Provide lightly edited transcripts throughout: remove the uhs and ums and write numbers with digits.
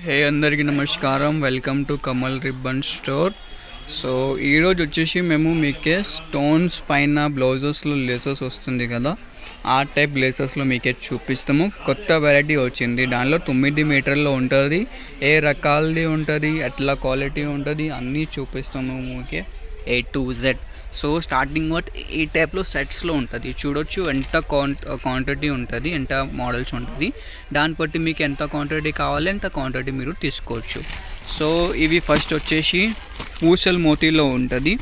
హే అందరికీ నమస్కారం. Welcome to Kamal ribbon store. So ఈరోజు వచ్చేసి మేము మీకే స్టోన్స్ పైన బ్లౌజెస్లో లేసెస్ వస్తుంది కదా, ఆ టైప్ లేసెస్లో మీకే చూపిస్తాము. కొత్త వెరైటీ వచ్చింది, దానిలో 9 మీటర్లో ఉంటుంది, ఏ రకాలది ఉంటుంది, ఎట్లా క్వాలిటీ ఉంటుంది అన్నీ చూపిస్తాము మీకే A to Z. So starting ఈ టైప్లో సెట్స్లో ఉంటుంది, చూడొచ్చు ఎంత క్వాంటిటీ ఉంటుంది, ఎంత మోడల్స్ ఉంటుంది, దాన్ని బట్టి మీకు ఎంత క్వాంటిటీ కావాలి ఎంత క్వాంటిటీ మీరు తీసుకోవచ్చు. సో ఇవి ఫస్ట్ వచ్చేసి పూసల్ మోతీలో ఉంటుంది,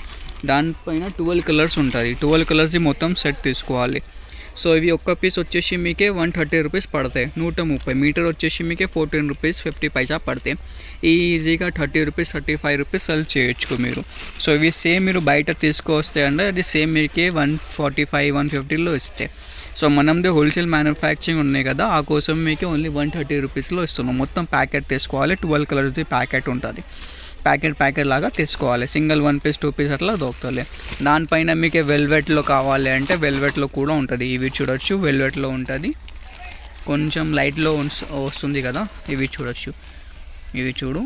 దానిపైన 12 కలర్స్ ఉంటుంది. 12 కలర్స్ది మొత్తం సెట్ తీసుకోవాలి. సో ఇవి ఒక్క పీస్ వచ్చేసి మీకే 130 రూపీస్ పడతాయి. 130 మీటర్ వచ్చేసి మీకే 14 రూపీస్ 50 పైసా పడతాయి. ఈజీగా 30 రూపీస్ 35 రూపీస్ సెల్ చేయొచ్చు మీరు. సో ఇవి సేమ్ మీరు బయట తీసుకొస్తే అంటే అది సేమ్ మీకే 145 150లో ఇస్తాయి. సో మనది హోల్సేల్ మ్యానుఫ్యాక్చరింగ్ ఉన్నాయి కదా, ఆ కోసం మీకు ఓన్లీ 130 రూపీస్లో ఇస్తున్నాం. మొత్తం ప్యాకెట్ తీసుకోవాలి, 12 కలర్స్ది ప్యాకెట్ ఉంటుంది. ప్యాకెట్ లాగా తీసుకోవాలి, సింగిల్ 1 పీస్ 2 పీస్ అట్లా దొరుకుతుంది. దానిపైన మీకు వెల్వెట్లో కావాలి అంటే వెల్వెట్లో కూడా ఉంటుంది. ఇవి చూడొచ్చు, వెల్వెట్లో ఉంటుంది, కొంచెం లైట్లో వస్తుంది కదా, ఇవి చూడొచ్చు. ఇవి చూడు,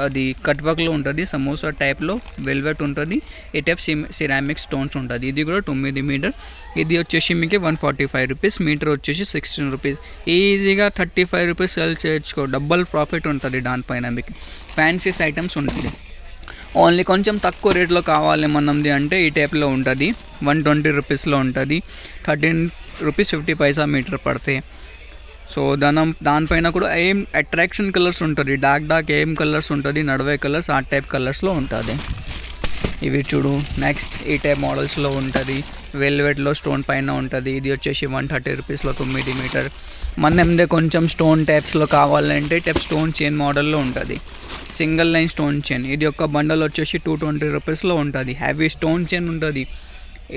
అది కట్ వర్క్లో ఉంటుంది, సమోసా టైప్లో వెల్వెట్ ఉంటుంది. ఈ టైప్ సిరామిక్ స్టోన్స్ ఉంటుంది. ఇది కూడా 9 మీటర్. ఇది వచ్చేసి మీకు 145 రూపీస్, మీటర్ వచ్చేసి 16 రూపీస్. ఈజీగా 35 రూపీస్ సెల్ చేయొచ్చు, డబల్ ప్రాఫిట్ ఉంటుంది. దానిపైన మీకు ఫ్యాన్సీస్ ఐటమ్స్ ఉంటుంది. ఓన్లీ కొంచెం తక్కువ రేట్లో కావాలి మనది అంటే ఈ టైప్లో ఉంటుంది, 120 రూపీస్లో ఉంటుంది, 13 రూపీస్ 50 పైసా మీటర్ పడతాయి. సో దానిపైన కూడా ఏం అట్రాక్షన్ కలర్స్ ఉంటుంది, డార్క్ ఏం కలర్స్ ఉంటుంది, నడవే కలర్స్, ఆ టైప్ కలర్స్లో ఉంటుంది. ఇవి చూడు, నెక్స్ట్ ఈ టైప్ మోడల్స్లో ఉంటుంది, వెల్వెట్లో స్టోన్ పైన ఉంటుంది. ఇది వచ్చేసి 130 రూపీస్లో 9 మీటర్. మనదే కొంచెం స్టోన్ టైప్స్లో కావాలంటే టైప్ స్టోన్ చైన్ మోడల్లో ఉంటుంది, సింగిల్ లైన్ స్టోన్ చైన్. ఇది ఒక బండల్ వచ్చేసి 220 రూపీస్లో ఉంటుంది. హ్యావీ స్టోన్ చైన్ ఉంటుంది,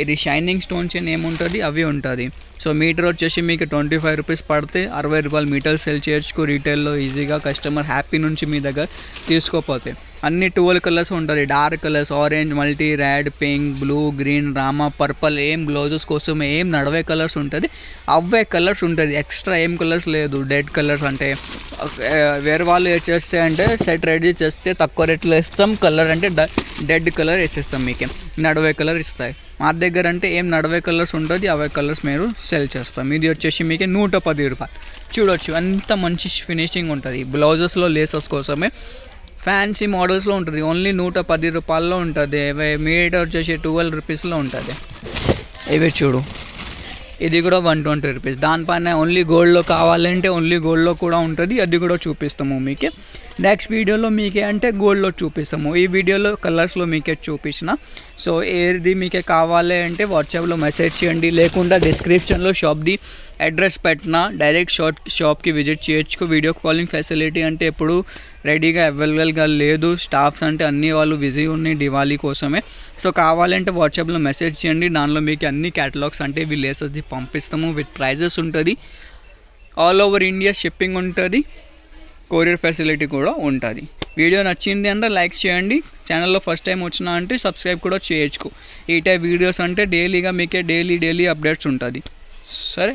ఇది షైనింగ్ స్టోన్ చైన్ ఏముంటుంది అవి ఉంటుంది. సో మీటర్ వచ్చేసి మీకు 25 రూపీస్ పడితే 60 రూపాయలు మీటర్ సెల్ చేయొచ్చు రీటైల్లో ఈజీగా. కస్టమర్ హ్యాపీ నుంచి మీ దగ్గర తీసుకోపోతే. అన్ని 12 కలర్స్ ఉంటుంది, dark colours, orange, multi, red, pink, blue, green, Rama, purple, ఏం బ్లౌజెస్ కోసం ఏం నడవే కలర్స్ ఉంటుంది, అవే కలర్స్ ఉంటుంది. ఎక్స్ట్రా ఏం కలర్స్ లేదు. డెడ్ కలర్స్ అంటే వేరే వాళ్ళు చేస్తే అంటే సెట్ రెడీ చేస్తే తక్కువ రేట్లో ఇస్తాం, కలర్ అంటే డెడ్ కలర్ వేసేస్తాం, మీకే నడవే కలర్ ఇస్తాయి. మా దగ్గర అంటే ఏం నడవే కలర్స్ ఉంటుంది, అవే కలర్స్ మీరు సెల్ చేస్తాం. ఇది వచ్చేసి మీకు 110 రూపాయలు. చూడొచ్చు ఎంత మంచి ఫినిషింగ్ ఉంటుంది. బ్లౌజెస్లో లేసెస్ కోసమే ఫ్యాన్సీ మోడల్స్లో ఉంటుంది, ఓన్లీ 110 రూపాయల్లో ఉంటుంది. మీటర్ వచ్చేసి 12 రూపీస్లో ఉంటుంది. ఇవి చూడు, ఇది కూడా 120 రూపీస్. దానిపైన ఓన్లీ గోల్డ్లో కావాలంటే ఓన్లీ గోల్డ్లో కూడా ఉంటుంది, అది కూడా చూపిస్తాము మీకే. నెక్స్ట్ వీడియోలో మీకే అంటే గోల్డ్లో చూపిస్తాము, ఈ వీడియోలో కలర్స్లో మీకే చూపించిన. సో ఏది మీకే కావాలి అంటే వాట్సాప్లో మెసేజ్ చేయండి, లేకుండా డిస్క్రిప్షన్లో షాప్ది అడ్రస్ పెట్టిన డైరెక్ట్ షాప్కి విజిట్ చేయొచ్చు. వీడియో కాలింగ్ ఫెసిలిటీ అంటే ఎప్పుడు రెడీగా అవైలబుల్గా లేదు, స్టాఫ్స్ అంటే అన్ని వాళ్ళు బిజీ ఉన్నాయి దివాళీ కోసమే. సో కావాలంటే వాట్సాప్లో మెసేజ్ చేయండి, దానిలో మీకు అన్ని క్యాటలాగ్స్ అంటే ఇవి లేసెస్ది పంపిస్తాము. విత్ ప్రైజెస్ ఉంటుంది, ఆల్ ఓవర్ ఇండియా షిప్పింగ్ ఉంటుంది, కొరియర్ ఫెసిలిటీ కూడా ఉంటుంది. వీడియో నచ్చింది అంటే లైక్ చేయండి, ఛానల్లో ఫస్ట్ టైం వచ్చినా అంటే సబ్స్క్రైబ్ కూడా చేయొచ్చు. ఈ టైప్ వీడియోస్ అంటే డైలీగా మీకే డైలీ అప్డేట్స్ ఉంటుంది. సరే.